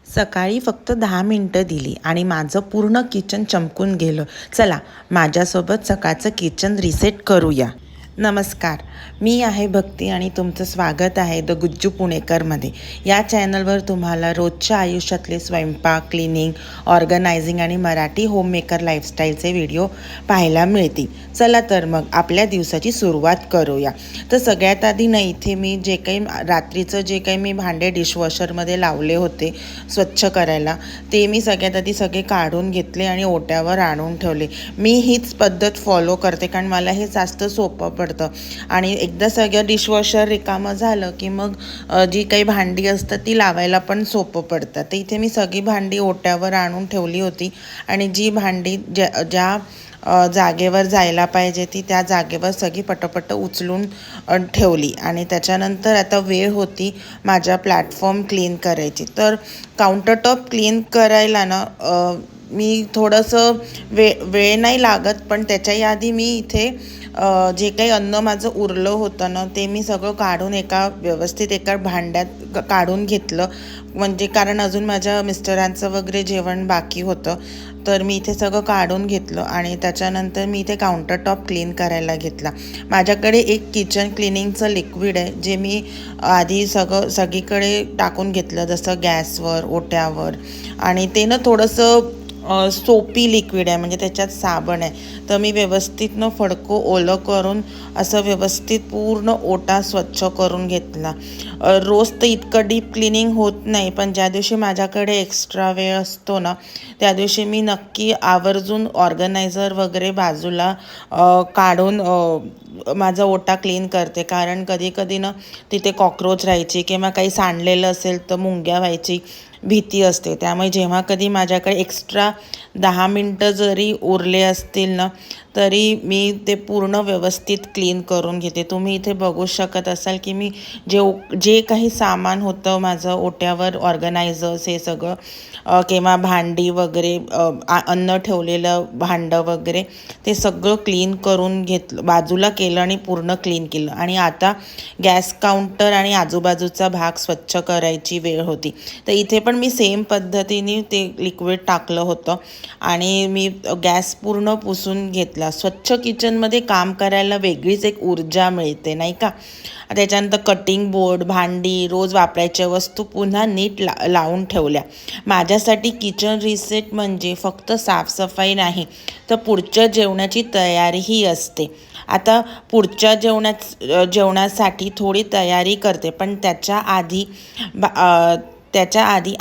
सकाळी फक्त 10 मिनटं दिली आणि माझं पूर्ण किचन चमकून गेलं. चला माझ्यासोबत सकाळचं किचन रिसेट करूया. नमस्कार, मी आहे भक्ती आणि तुमचं स्वागत आहे द गुज्जू पुणेकरमध्ये. या चॅनलवर तुम्हाला रोजच्या आयुष्यातले स्वयंपाक, क्लिनिंग, ऑर्गनायझिंग आणि मराठी होममेकर लाईफस्टाईलचे व्हिडिओ पाहायला मिळतील. चला तर मग आपल्या दिवसाची सुरुवात करूया. तर सगळ्यात आधी ना इथे मी रात्रीचं जे काही मी भांडे डिशवॉशरमध्ये लावले होते स्वच्छ करायला, ते मी सगळ्यात आधी सगळे काढून घेतले आणि ओट्यावर आणून ठेवले. मी हीच पद्धत फॉलो करते कारण मला हे जास्त सोपं पडतं. आणि एकदा सगळं डिशवॉशर रिकामं झालं की मग जी काही भांडी असतात ती लावायला पण सोपं पडतं. तर इथे मी सगळी भांडी ओट्यावर आणून ठेवली होती आणि जी भांडी ज्या जागेवर जायला पाहिजे ती त्या जागेवर सगळी पटपट उचलून ठेवली. आणि त्याच्यानंतर आता वेळ होती माझ्या प्लॅटफॉर्म क्लीन करायची. तर काउंटरटॉप क्लीन करायला ना मी थोडंसं वेळ नाही लागत, पण त्याच्याही आधी मी इथे जे काही अन्न माझं उरलं होतं ना ते मी सगळं काढून व्यवस्थित एका भांड्यात काढून घेतलं. म्हणजे कारण अजून माझ्या मिस्टरांचं वगैरे जेवण बाकी होतं, तर मी इथे सगळं काढून घेतलं आणि त्याच्यानंतर मी इथे काउंटरटॉप क्लीन करायला घेतला. माझ्याकडे एक किचन क्लिनिंगचं लिक्विड आहे जे मी आधी सगळीकडे टाकून घेतलं, जसं गॅसवर, ओट्यावर. आणि ते ना थोडंसं सोपी लिक्विड आहे, म्हणजे त्याच्यात साबण आहे. तर मी व्यवस्थित फडको ओलं करून असं व्यवस्थित पूर्ण ओटा स्वच्छ करून घेतला. रोज तर इतकं डीप क्लिनिंग होत नाही, पण ज्या दिवशी माझ्याकडे एक्स्ट्रा वेळ असतो ना त्या दिवशी मी नक्की आवर्जून ऑर्गनायझर वगैरे बाजूला काढून माझा ओटा क्लीन करते. कारण कधी कधी ना तिथे कॉक्रोच राहायची किंवा काही सांडलेलं असेल तर मुंग्या व्हायची भीती असते. त्यामुळे जेव्हा कधी माझ्याकडे एक्स्ट्रा 10 मिनटं जरी उरले असतील ना तरी मी ते पूर्ण व्यवस्थित क्लीन करून घेते. तुम्ही इथे बघू शकत असाल की मी जे काही सामान होतं माझं ओट्यावर, ऑर्गनायझर्स, हे सगळं किंवा भांडी वगैरे, अन्न ठेवलेलं भांडं वगैरे, ते सगळं क्लीन करून घेतलं, बाजूला केलं आणि पूर्ण क्लीन केलं. आणि आता गॅस काउंटर आणि आजूबाजूचा भाग स्वच्छ करायची वेळ होती. तर इथे पण मी सेम पद्धतीने ते लिक्विड टाकलं होतं आणि मी गॅस पूर्ण पुसून घेतला. स्वच्छ किचनमध्ये काम करायला वेगळीच एक ऊर्जा मिळते, नाही का? त्याच्यानंतर कटिंग बोर्ड, भांडी, रोज वापरायच्या वस्तू पुन्हा नीट लावून ठेवल्या. माझ्यासाठी किचन रिसेट म्हणजे फक्त साफसफाई नाही, तर पुढच्या जेवणाची तयारीही असते. आता पुढच्या जेवणासाठी थोडी तयारी करते, पण त्याच्या आधी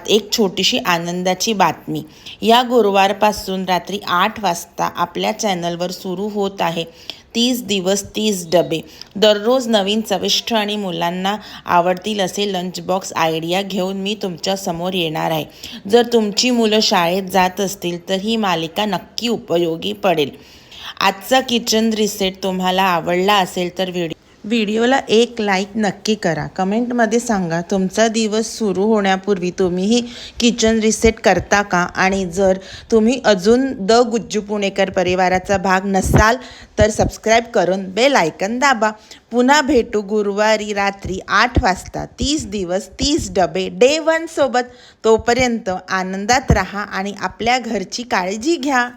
एक छोटीशी आनंदाची बातमी. या गुरुवारपासून रात्री 8 वाजता आपल्या चॅनलवर सुरू होत आहे 30 दिवस 30 डबे. दररोज नवीन, चविष्ट आणि मुलांना आवडतील असे लंच बॉक्स आयडिया घेऊन मी तुमच्या समोर येणार आहे. जर तुमची मुलं शाळेत जात असतील तर ही मालिका नक्की उपयोगी पडेल. आजचा किचन रिसेट तुम्हाला आवडला असेल तर व्हिडिओला एक लाईक नक्की करा. कमेंटमध्ये सांगा तुमचा दिवस सुरू होण्यापूर्वी तुम्हीही किचन रिसेट करता का? आणि जर तुम्ही अजून द गुज्जू पुणेकर परिवाराचा भाग नसाल तर सबस्क्राईब करून बेल आयकन दाबा. पुन्हा भेटू गुरुवारी रात्री 8 वाजता 30 दिवस 30 डबे डे 1 सोबत. तोपर्यंत आनंदात राहा आणि आपल्या घरची काळजी घ्या.